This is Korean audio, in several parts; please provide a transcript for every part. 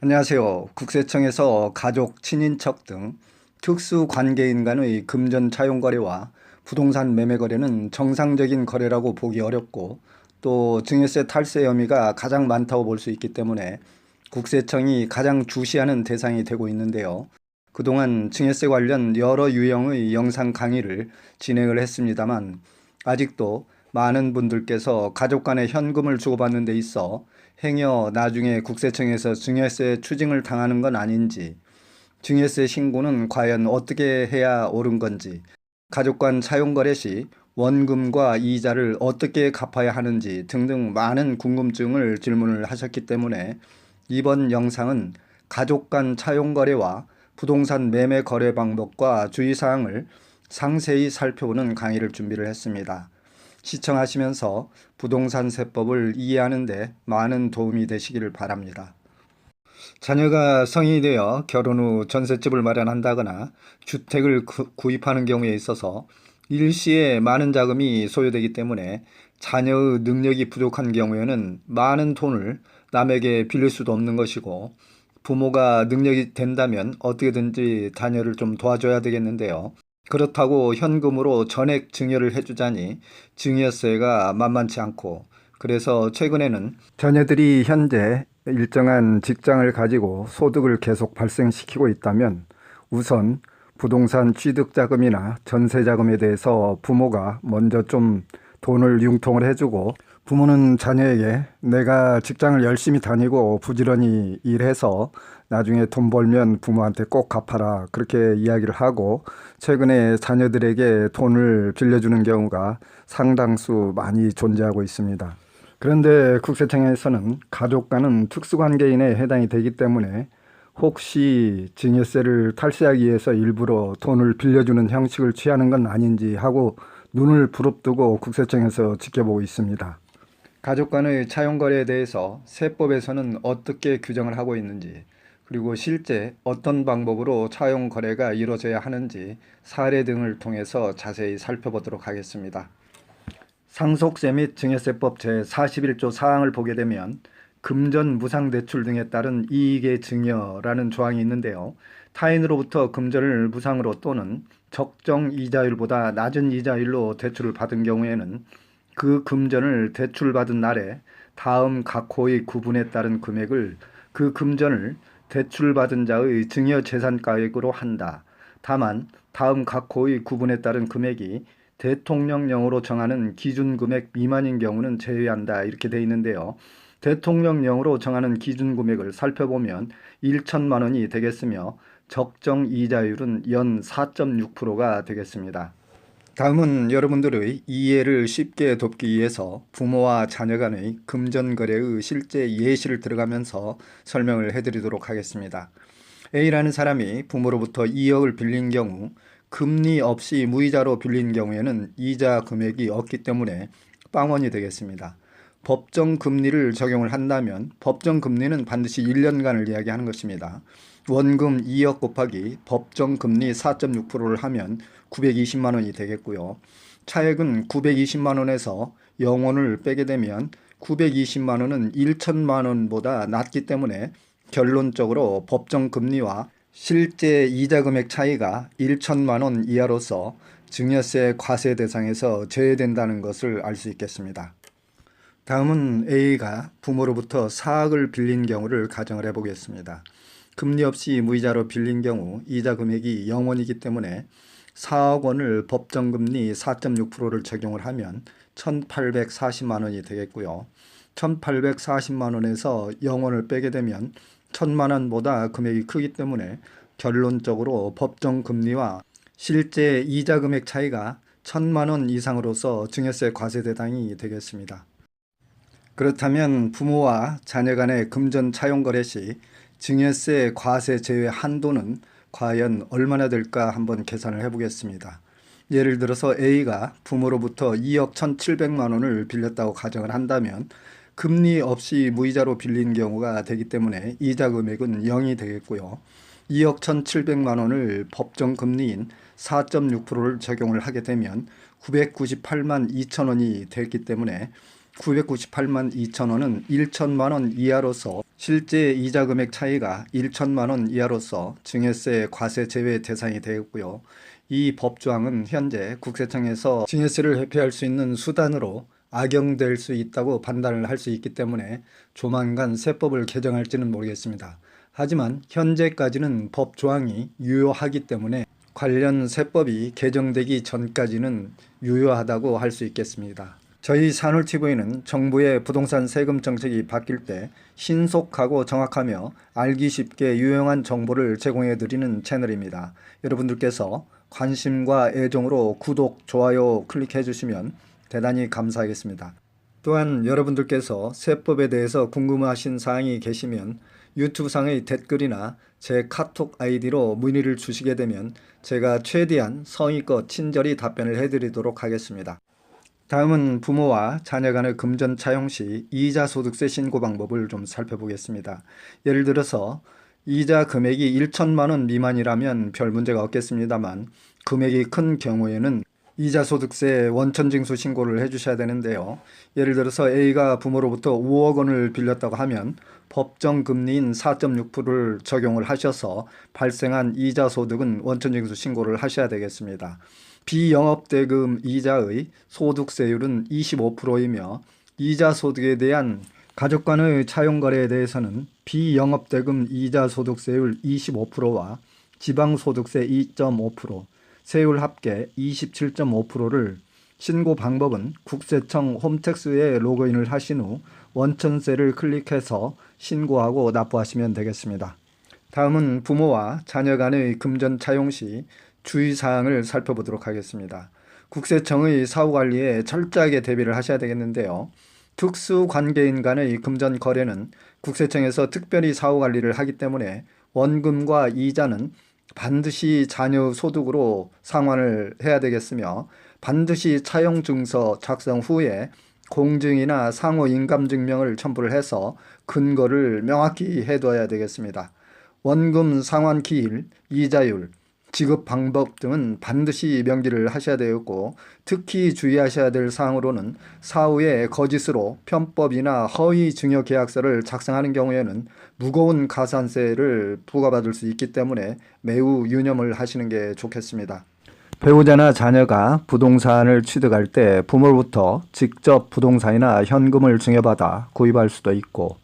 안녕하세요. 국세청에서 가족, 친인척 등 특수 관계인 간의 금전 차용 거래와 부동산 매매 거래는 정상적인 거래라고 보기 어렵고 또 증여세 탈세 혐의가 가장 많다고 볼 수 있기 때문에 국세청이 가장 주시하는 대상이 되고 있는데요. 그동안 증여세 관련 여러 유형의 영상 강의를 진행을 했습니다만 아직도 많은 분들께서 가족 간에 현금을 주고받는 데 있어 행여 나중에 국세청에서 증여세 추징을 당하는 건 아닌지, 증여세 신고는 과연 어떻게 해야 옳은 건지, 가족 간 차용거래 시 원금과 이자를 어떻게 갚아야 하는지 등등 많은 궁금증을 질문을 하셨기 때문에 이번 영상은 가족 간 차용거래와 부동산 매매 거래 방법과 주의사항을 상세히 살펴보는 강의를 준비를 했습니다. 시청하시면서 부동산 세법을 이해하는 데 많은 도움이 되시기를 바랍니다. 자녀가 성인이 되어 결혼 후 전셋집을 마련한다거나 주택을 구입하는 경우에 있어서 일시에 많은 자금이 소요되기 때문에 자녀의 능력이 부족한 경우에는 많은 돈을 남에게 빌릴 수도 없는 것이고 부모가 능력이 된다면 어떻게든지 자녀를 좀 도와줘야 되겠는데요. 그렇다고 현금으로 전액 증여를 해주자니 증여세가 만만치 않고 그래서 최근에는 자녀들이 현재 일정한 직장을 가지고 소득을 계속 발생시키고 있다면 우선 부동산 취득자금이나 전세자금에 대해서 부모가 먼저 좀 돈을 융통을 해주고 부모는 자녀에게 내가 직장을 열심히 다니고 부지런히 일해서 나중에 돈 벌면 부모한테 꼭 갚아라 그렇게 이야기를 하고 최근에 자녀들에게 돈을 빌려주는 경우가 상당수 많이 존재하고 있습니다. 그런데 국세청에서는 가족과는 특수관계인에 해당이 되기 때문에 혹시 증여세를 탈세하기 위해서 일부러 돈을 빌려주는 형식을 취하는 건 아닌지 하고 눈을 부릅뜨고 국세청에서 지켜보고 있습니다. 가족 간의 차용거래에 대해서 세법에서는 어떻게 규정을 하고 있는지 그리고 실제 어떤 방법으로 차용거래가 이루어져야 하는지 사례 등을 통해서 자세히 살펴보도록 하겠습니다. 상속세 및 증여세법 제41조 사항을 보게 되면 금전 무상대출 등에 따른 이익의 증여라는 조항이 있는데요. 타인으로부터 금전을 무상으로 또는 적정 이자율보다 낮은 이자율로 대출을 받은 경우에는 그 금전을 대출받은 날에 다음 각 호의 구분에 따른 금액을 그 금전을 대출받은 자의 증여재산가액으로 한다. 다만 다음 각 호의 구분에 따른 금액이 대통령령으로 정하는 기준금액 미만인 경우는 제외한다 이렇게 돼 있는데요. 대통령령으로 정하는 기준금액을 살펴보면 1천만 원이 되겠으며 적정 이자율은 연 4.6%가 되겠습니다. 다음은 여러분들의 이해를 쉽게 돕기 위해서 부모와 자녀 간의 금전거래의 실제 예시를 들어가면서 설명을 해드리도록 하겠습니다. A라는 사람이 부모로부터 2억을 빌린 경우 금리 없이 무이자로 빌린 경우에는 이자 금액이 없기 때문에 빵원이 되겠습니다. 법정 금리를 적용을 한다면 법정 금리는 반드시 1년간을 이야기하는 것입니다. 원금 2억 곱하기 법정 금리 4.6%를 하면 920만 원이 되겠고요. 차액은 920만 원에서 0원을 빼게 되면 920만 원은 1천만 원보다 낮기 때문에 결론적으로 법정 금리와 실제 이자 금액 차이가 1천만 원 이하로서 증여세 과세 대상에서 제외된다는 것을 알 수 있겠습니다. 다음은 A가 부모로부터 4억을 빌린 경우를 가정을 해보겠습니다. 금리 없이 무이자로 빌린 경우 이자 금액이 0원이기 때문에 4억 원을 법정금리 4.6%를 적용을 하면 1,840만 원이 되겠고요. 1,840만 원에서 0원을 빼게 되면 1,000만 원보다 금액이 크기 때문에 결론적으로 법정금리와 실제 이자 금액 차이가 1,000만 원 이상으로서 증여세 과세 대상이 되겠습니다. 그렇다면 부모와 자녀 간의 금전 차용거래 시 증여세 과세 제외 한도는 과연 얼마나 될까 한번 계산을 해보겠습니다. 예를 들어서 A가 부모로부터 2억 1,700만 원을 빌렸다고 가정을 한다면 금리 없이 무이자로 빌린 경우가 되기 때문에 이자 금액은 0이 되겠고요. 2억 1,700만 원을 법정 금리인 4.6%를 적용을 하게 되면 998만 2천 원이 됐기 때문에 998만 2천 원은 1천만 원 이하로서 실제 이자 금액 차이가 1천만 원 이하로서 증여세 과세 제외 대상이 되었고요. 이 법조항은 현재 국세청에서 증여세를 회피할 수 있는 수단으로 악용될 수 있다고 판단을 할 수 있기 때문에 조만간 세법을 개정할지는 모르겠습니다. 하지만 현재까지는 법조항이 유효하기 때문에 관련 세법이 개정되기 전까지는 유효하다고 할 수 있겠습니다. 저희 산울TV는 정부의 부동산 세금 정책이 바뀔 때 신속하고 정확하며 알기 쉽게 유용한 정보를 제공해 드리는 채널입니다. 여러분들께서 관심과 애정으로 구독, 좋아요 클릭해 주시면 대단히 감사하겠습니다. 또한 여러분들께서 세법에 대해서 궁금하신 사항이 계시면 유튜브상의 댓글이나 제 카톡 아이디로 문의를 주시게 되면 제가 최대한 성의껏 친절히 답변을 해드리도록 하겠습니다. 다음은 부모와 자녀 간의 금전 차용 시 이자 소득세 신고 방법을 좀 살펴보겠습니다. 예를 들어서 이자 금액이 1천만 원 미만이라면 별 문제가 없겠습니다만 금액이 큰 경우에는 이자 소득세 원천징수 신고를 해주셔야 되는데요. 예를 들어서 A가 부모로부터 5억 원을 빌렸다고 하면 법정 금리인 4.6%를 적용을 하셔서 발생한 이자 소득은 원천징수 신고를 하셔야 되겠습니다. 비영업대금 이자의 소득세율은 25%이며 이자 소득에 대한 가족 간의 차용거래에 대해서는 비영업대금 이자 소득세율 25%와 지방소득세 2.5%, 세율 합계 27.5%를 신고 방법은 국세청 홈택스에 로그인을 하신 후 원천세를 클릭해서 신고하고 납부하시면 되겠습니다. 다음은 부모와 자녀 간의 금전 차용 시 주의사항을 살펴보도록 하겠습니다. 국세청의 사후관리에 철저하게 대비를 하셔야 되겠는데요. 특수관계인 간의 금전 거래는 국세청에서 특별히 사후관리를 하기 때문에 원금과 이자는 반드시 자녀 소득으로 상환을 해야 되겠으며 반드시 차용증서 작성 후에 공증이나 상호인감증명을 첨부를 해서 근거를 명확히 해둬야 되겠습니다. 원금 상환 기일, 이자율, 지급 방법 등은 반드시 명기를 하셔야 되겠고 특히 주의하셔야 될 사항으로는 사후에 거짓으로 편법이나 허위 증여 계약서를 작성하는 경우에는 무거운 가산세를 부과받을 수 있기 때문에 매우 유념을 하시는 게 좋겠습니다. 배우자나 자녀가 부동산을 취득할 때 부모로부터 직접 부동산이나 현금을 증여받아 구입할 수도 있고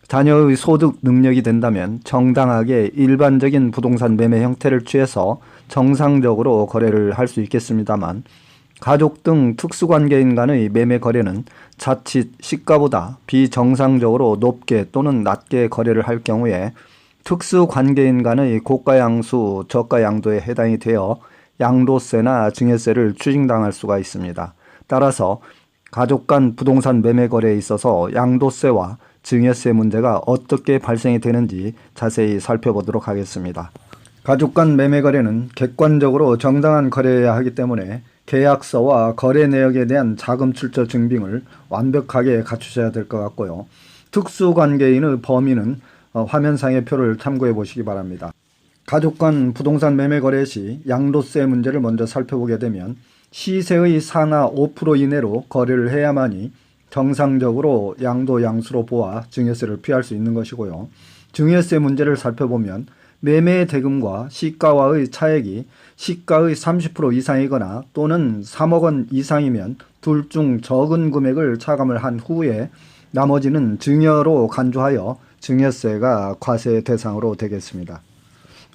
자녀의 소득 능력이 된다면 정당하게 일반적인 부동산 매매 형태를 취해서 정상적으로 거래를 할 수 있겠습니다만 가족 등 특수관계인 간의 매매 거래는 자칫 시가보다 비정상적으로 높게 또는 낮게 거래를 할 경우에 특수관계인 간의 고가양수, 저가양도에 해당이 되어 양도세나 증여세를 추징당할 수가 있습니다. 따라서 가족 간 부동산 매매 거래에 있어서 양도세와 증여세 문제가 어떻게 발생이 되는지 자세히 살펴보도록 하겠습니다. 가족 간 매매 거래는 객관적으로 정당한 거래여야 하기 때문에 계약서와 거래 내역에 대한 자금 출처 증빙을 완벽하게 갖추셔야 될 것 같고요. 특수관계인의 범위는 화면상의 표를 참고해 보시기 바랍니다. 가족 간 부동산 매매 거래 시 양도세 문제를 먼저 살펴보게 되면 시세의 상하 5% 이내로 거래를 해야만이 정상적으로 양도 양수로 보아 증여세를 피할 수 있는 것이고요. 증여세 문제를 살펴보면 매매 대금과 시가와의 차액이 시가의 30% 이상이거나 또는 3억 원 이상이면 둘 중 적은 금액을 차감을 한 후에 나머지는 증여로 간주하여 증여세가 과세 대상으로 되겠습니다.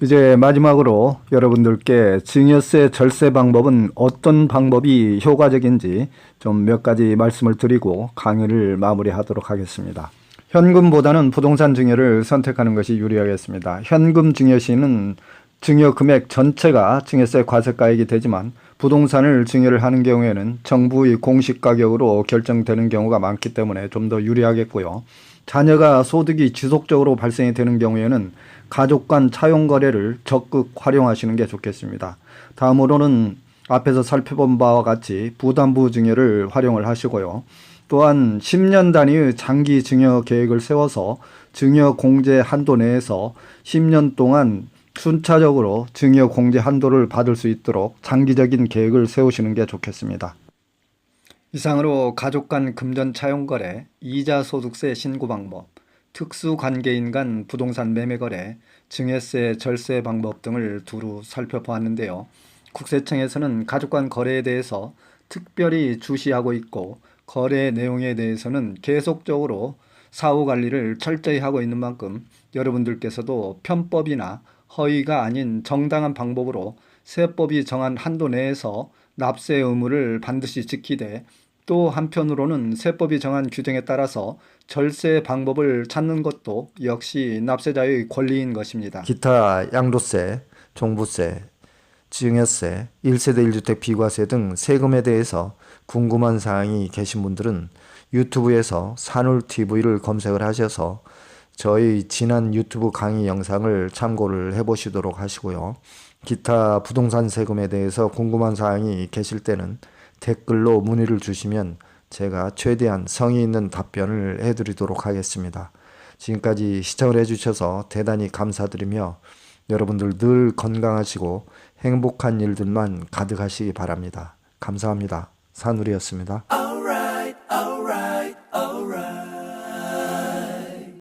이제 마지막으로 여러분들께 증여세 절세 방법은 어떤 방법이 효과적인지 좀 몇 가지 말씀을 드리고 강의를 마무리하도록 하겠습니다. 현금보다는 부동산 증여를 선택하는 것이 유리하겠습니다. 현금 증여 시는 증여 금액 전체가 증여세 과세가액이 되지만 부동산을 증여를 하는 경우에는 정부의 공시 가격으로 결정되는 경우가 많기 때문에 좀 더 유리하겠고요. 자녀가 소득이 지속적으로 발생이 되는 경우에는 가족 간 차용 거래를 적극 활용하시는 게 좋겠습니다. 다음으로는 앞에서 살펴본 바와 같이 부담부 증여를 활용을 하시고요. 또한 10년 단위의 장기 증여 계획을 세워서 증여 공제 한도 내에서 10년 동안 순차적으로 증여 공제 한도를 받을 수 있도록 장기적인 계획을 세우시는 게 좋겠습니다. 이상으로 가족 간 금전 차용 거래, 이자 소득세 신고 방법, 특수 관계인 간 부동산 매매 거래, 증여세 절세 방법 등을 두루 살펴보았는데요. 국세청에서는 가족 간 거래에 대해서 특별히 주시하고 있고, 거래 내용에 대해서는 계속적으로 사후 관리를 철저히 하고 있는 만큼 여러분들께서도 편법이나 허위가 아닌 정당한 방법으로 세법이 정한 한도 내에서 납세 의무를 반드시 지키되, 또 한편으로는 세법이 정한 규정에 따라서 절세 방법을 찾는 것도 역시 납세자의 권리인 것입니다. 기타 양도세, 종부세, 증여세, 1세대 1주택 비과세 등 세금에 대해서 궁금한 사항이 계신 분들은 유튜브에서 산울TV를 검색을 하셔서 저희 지난 유튜브 강의 영상을 참고를 해보시도록 하시고요. 기타 부동산 세금에 대해서 궁금한 사항이 계실 때는 댓글로 문의를 주시면 제가 최대한 성의 있는 답변을 해드리도록 하겠습니다. 지금까지 시청을 해주셔서 대단히 감사드리며 여러분들 늘 건강하시고 행복한 일들만 가득하시기 바랍니다. 감사합니다. 산울이었습니다.